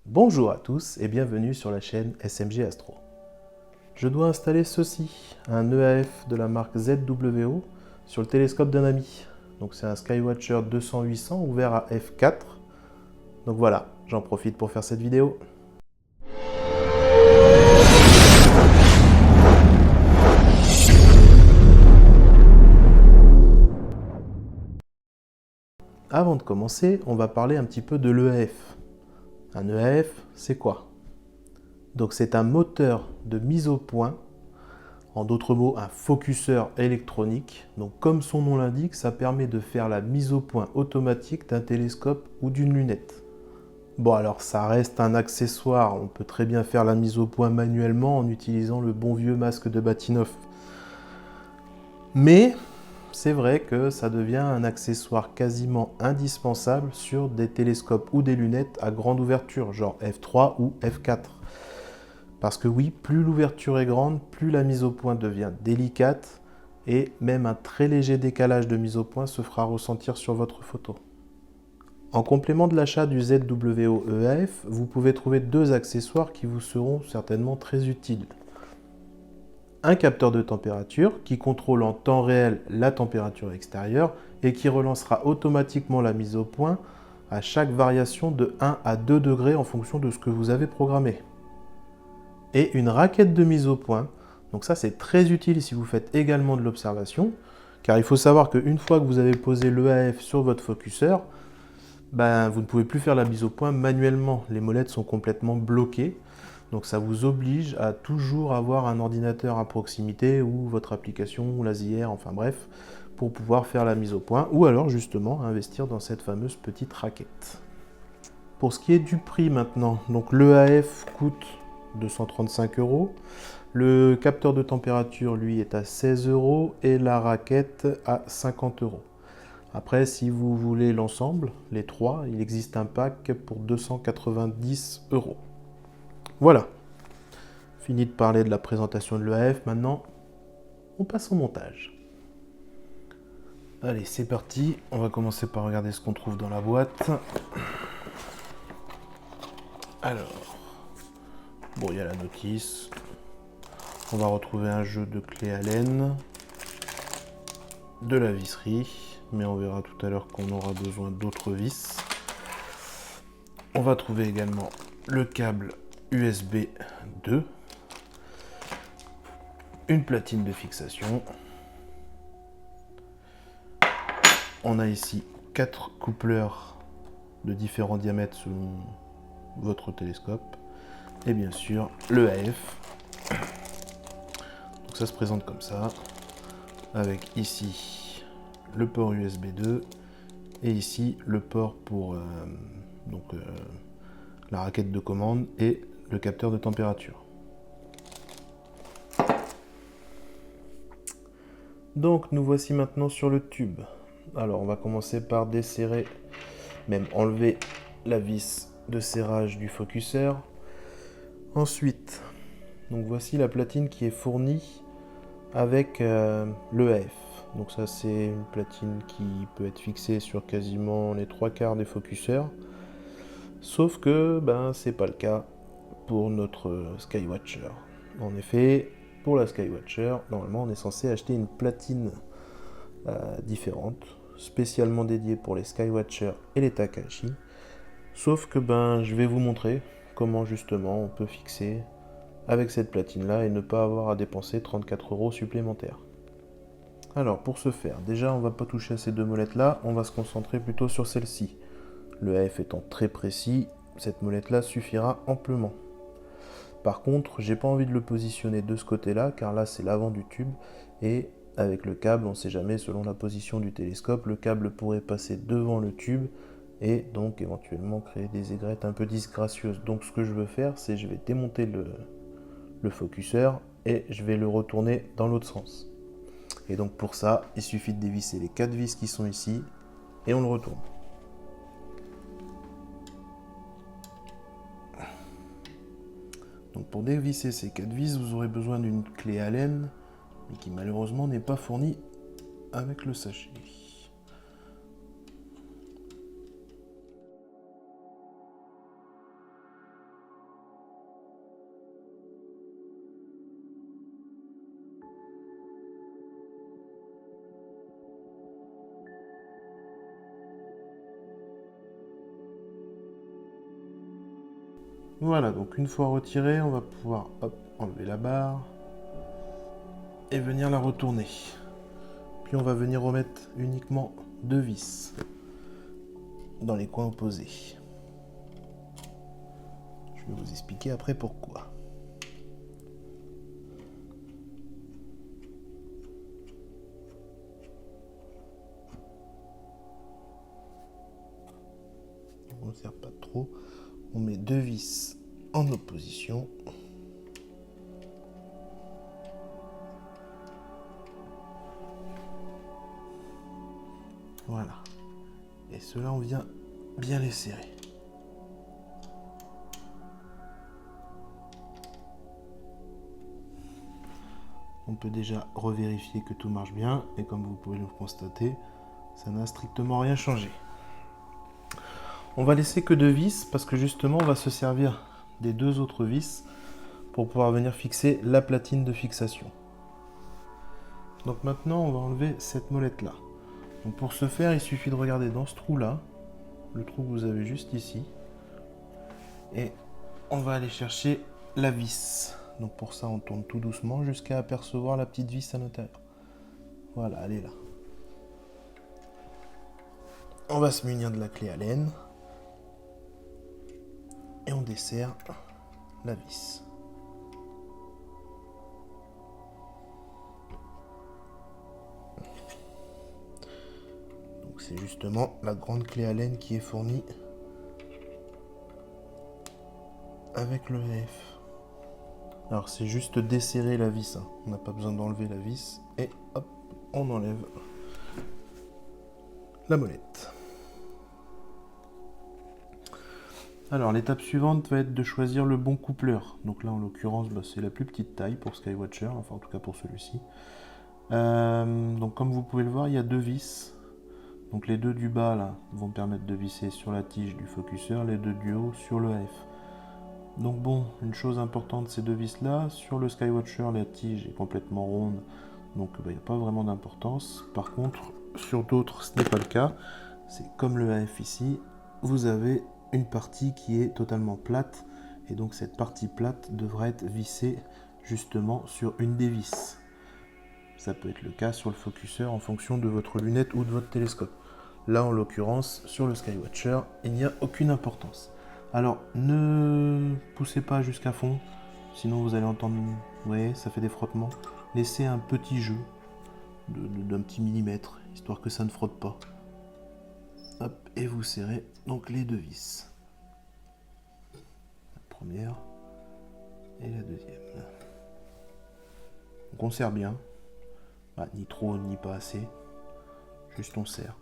Bonjour à tous et bienvenue sur la chaîne SMG Astro. Je dois installer ceci, un EAF de la marque ZWO sur le télescope d'un ami. Donc c'est un Skywatcher 200-800 ouvert à f4. Donc voilà, j'en profite pour faire cette vidéo. Avant de commencer, on va parler un petit peu de l'EAF. Un EAF, c'est quoi? Donc c'est un moteur de mise au point, en d'autres mots un focuseur électronique. Donc comme son nom l'indique, ça permet de faire la mise au point automatique d'un télescope ou d'une lunette. Bon alors ça reste un accessoire, on peut très bien faire la mise au point manuellement en utilisant le bon vieux masque de Bahtinov. Mais c'est vrai que ça devient un accessoire quasiment indispensable sur des télescopes ou des lunettes à grande ouverture, genre f3 ou f4. Parce que oui, plus l'ouverture est grande, plus la mise au point devient délicate et même un très léger décalage de mise au point se fera ressentir sur votre photo. En complément de l'achat du ZWO EAF, vous pouvez trouver deux accessoires qui vous seront certainement très utiles. Un capteur de température qui contrôle en temps réel la température extérieure et qui relancera automatiquement la mise au point à chaque variation de 1 à 2 degrés en fonction de ce que vous avez programmé. Et une raquette de mise au point. Donc ça c'est très utile si vous faites également de l'observation, car il faut savoir qu'une fois que vous avez posé l'EAF sur votre focuseur, vous ne pouvez plus faire la mise au point manuellement. Les molettes sont complètement bloquées, donc ça vous oblige à toujours avoir un ordinateur à proximité ou votre application ou l'ASIR, enfin bref, pour pouvoir faire la mise au point, ou alors justement investir dans cette fameuse petite raquette. Pour ce qui est du prix maintenant, donc l'EAF coûte 235 €. Le capteur de température, lui, est à 16 € et la raquette à 50 €. Après, si vous voulez l'ensemble, les trois, il existe un pack pour 290 €. Voilà. Fini de parler de la présentation de l'EAF, maintenant, on passe au montage. Allez, c'est parti. On va commencer par regarder ce qu'on trouve dans la boîte. Alors, bon, il y a la notice. On va retrouver un jeu de clés Allen, de la visserie, mais on verra tout à l'heure qu'on aura besoin d'autres vis. On va trouver également le câble USB 2, une platine de fixation. On a ici 4 coupleurs de différents diamètres selon votre télescope. Et bien sûr, le AF. Donc ça se présente comme ça, avec ici le port USB 2 et ici le port pour la raquette de commande et le capteur de température. Donc nous voici maintenant sur le tube. Alors on va commencer par desserrer, même enlever la vis de serrage du focuseur. Ensuite, donc voici la platine qui est fournie avec l'EAF. Donc ça c'est une platine qui peut être fixée sur quasiment les 3/4 des focuseurs. Sauf que c'est pas le cas pour notre Skywatcher. En effet, pour la Skywatcher, normalement on est censé acheter une platine différente, spécialement dédiée pour les Skywatcher et les Takahashi. Sauf que je vais vous montrer comment justement on peut fixer avec cette platine là et ne pas avoir à dépenser 34 € supplémentaires. Alors pour ce faire, déjà on va pas toucher à ces deux molettes là, on va se concentrer plutôt sur celle-ci. Le AF étant très précis, cette molette là suffira amplement. Par contre, j'ai pas envie de le positionner de ce côté-là, car là c'est l'avant du tube, et avec le câble, on ne sait jamais, selon la position du télescope, le câble pourrait passer devant le tube, et donc éventuellement créer des aigrettes un peu disgracieuses. Donc ce que je veux faire, c'est je vais démonter le focuseur, et je vais le retourner dans l'autre sens. Et donc pour ça, il suffit de dévisser les 4 vis qui sont ici, et on le retourne. Donc pour dévisser ces 4 vis, vous aurez besoin d'une clé Allen, mais qui malheureusement n'est pas fournie avec le sachet. Voilà, donc une fois retiré, on va pouvoir enlever la barre et venir la retourner. Puis on va venir remettre uniquement 2 vis dans les coins opposés. Je vais vous expliquer après pourquoi. On ne serre pas trop. On met 2 vis en opposition. Voilà. Et cela, on vient bien les serrer. On peut déjà revérifier que tout marche bien. Et comme vous pouvez le constater, ça n'a strictement rien changé. On va laisser que 2 vis parce que justement, on va se servir des 2 autres vis pour pouvoir venir fixer la platine de fixation. Donc maintenant, on va enlever cette molette-là. Donc pour ce faire, il suffit de regarder dans ce trou-là, le trou que vous avez juste ici, et on va aller chercher la vis. Donc pour ça, on tourne tout doucement jusqu'à apercevoir la petite vis à l'intérieur. Voilà, elle est là. On va se munir de la clé Allen et on desserre la vis. Donc c'est justement la grande clé Allen qui est fournie avec le VF. Alors c'est juste desserrer la vis, hein. On n'a pas besoin d'enlever la vis et hop, on enlève la molette. Alors l'étape suivante va être de choisir le bon coupleur. Donc là en l'occurrence c'est la plus petite taille pour Skywatcher, enfin en tout cas pour celui-ci. Donc comme vous pouvez le voir, il y a 2 vis. Donc les 2 du bas là vont permettre de visser sur la tige du focuseur, les 2 du haut sur le AF. Donc bon, une chose importante, ces 2 vis là, sur le Skywatcher la tige est complètement ronde, donc il n'y a pas vraiment d'importance. Par contre, sur d'autres ce n'est pas le cas, c'est comme le AF ici, vous avez une partie qui est totalement plate, et donc cette partie plate devra être vissée justement sur une des vis. Ça peut être le cas sur le focuseur en fonction de votre lunette ou de votre télescope. Là en l'occurrence, sur le Skywatcher, il n'y a aucune importance. Alors, ne poussez pas jusqu'à fond, sinon vous allez entendre, vous voyez, ça fait des frottements. Laissez un petit jeu d'un petit millimètre, histoire que ça ne frotte pas. Hop, et vous serrez donc les 2 vis. La première et la deuxième. Donc on serre bien, ni trop ni pas assez, juste on serre.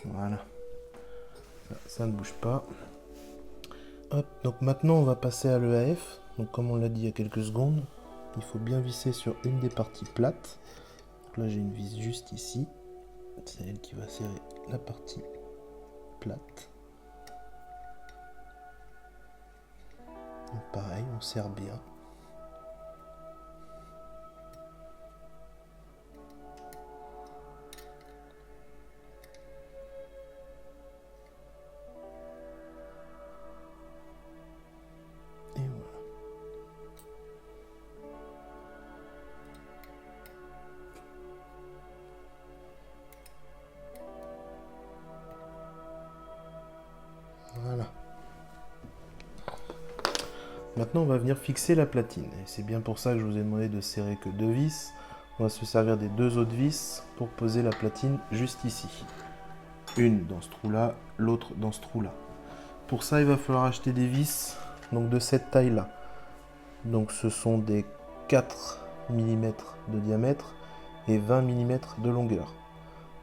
Voilà, ça ne bouge pas. Hop, donc maintenant on va passer à l'EAF. Donc comme on l'a dit il y a quelques secondes, il faut bien visser sur une des parties plates. Donc là j'ai une vis juste ici, c'est elle qui va serrer la partie plate. Donc pareil, on serre bien. Voilà. Maintenant, on va venir fixer la platine. Et c'est bien pour ça que je vous ai demandé de serrer que 2 vis. On va se servir des 2 autres vis pour poser la platine juste ici. Une dans ce trou-là, l'autre dans ce trou-là. Pour ça, il va falloir acheter des vis donc de cette taille-là. Donc ce sont des 4 mm de diamètre et 20 mm de longueur.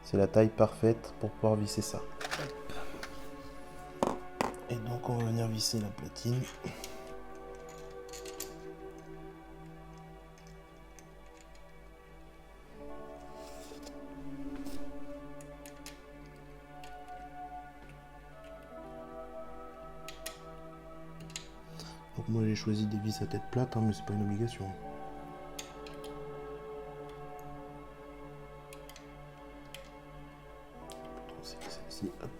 C'est la taille parfaite pour pouvoir visser ça. Et donc on va venir visser la platine. Donc moi j'ai choisi des vis à tête plate, mais c'est pas une obligation. serrer celle-ci, hop.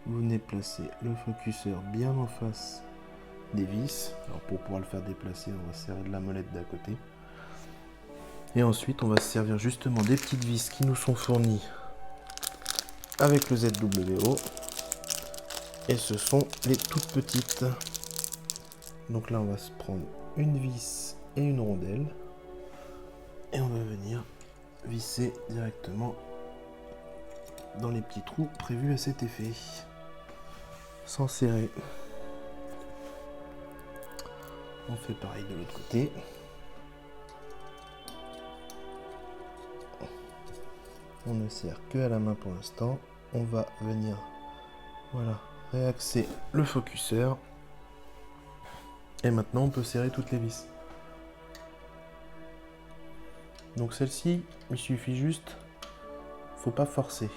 Vous venez placer le focuseur bien en face des vis. Alors pour pouvoir le faire déplacer, on va serrer de la molette d'à côté. Et ensuite, on va se servir justement des petites vis qui nous sont fournies avec le ZWO. Et ce sont les toutes petites. Donc là, on va se prendre une vis et une rondelle. Et on va venir visser directement dans les petits trous prévus à cet effet. Sans serrer. On fait pareil de l'autre côté. On ne serre que à la main pour l'instant. On va venir, voilà, réaxer le focuseur. Et maintenant, on peut serrer toutes les vis. Donc celle-ci, il suffit juste, faut pas forcer.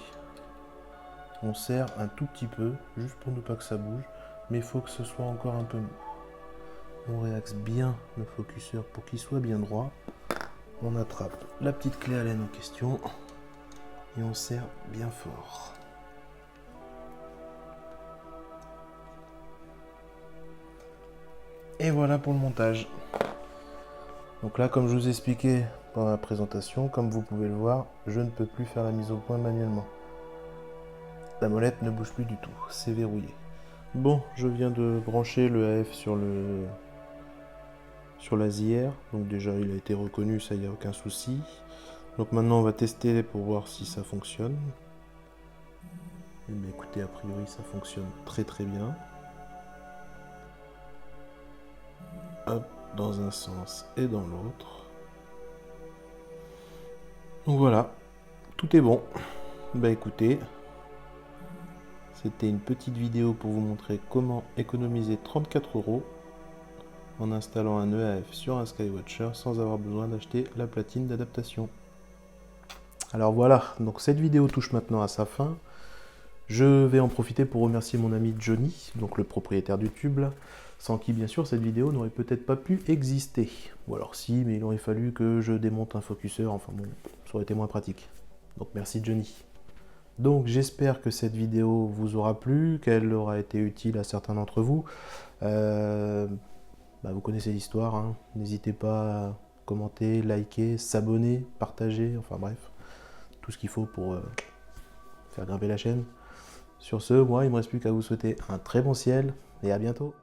On serre un tout petit peu, juste pour ne pas que ça bouge, mais il faut que ce soit encore un peu mou. On réaxe bien le focuseur pour qu'il soit bien droit. On attrape la petite clé Allen en question et on serre bien fort. Et voilà pour le montage. Donc là, comme je vous expliquais pendant la présentation, comme vous pouvez le voir, je ne peux plus faire la mise au point manuellement. La molette ne bouge plus du tout, c'est verrouillé. Bon, je viens de brancher le AF sur la ZR, donc déjà il a été reconnu, ça y a aucun souci. Donc maintenant on va tester pour voir si ça fonctionne. Mais écoutez, a priori ça fonctionne très très bien. Hop, dans un sens et dans l'autre. Donc voilà, tout est bon. Bah écoutez, c'était une petite vidéo pour vous montrer comment économiser 34 € en installant un EAF sur un Skywatcher sans avoir besoin d'acheter la platine d'adaptation. Alors voilà, donc cette vidéo touche maintenant à sa fin. Je vais en profiter pour remercier mon ami Johnny, donc le propriétaire du tube, sans qui bien sûr cette vidéo n'aurait peut-être pas pu exister. Ou alors si, mais il aurait fallu que je démonte un focuseur, enfin bon, ça aurait été moins pratique. Donc merci Johnny. Donc j'espère que cette vidéo vous aura plu, qu'elle aura été utile à certains d'entre vous. Vous connaissez l'histoire, hein. N'hésitez pas à commenter, liker, s'abonner, partager, enfin bref, tout ce qu'il faut pour faire grimper la chaîne. Sur ce, moi il ne me reste plus qu'à vous souhaiter un très bon ciel et à bientôt.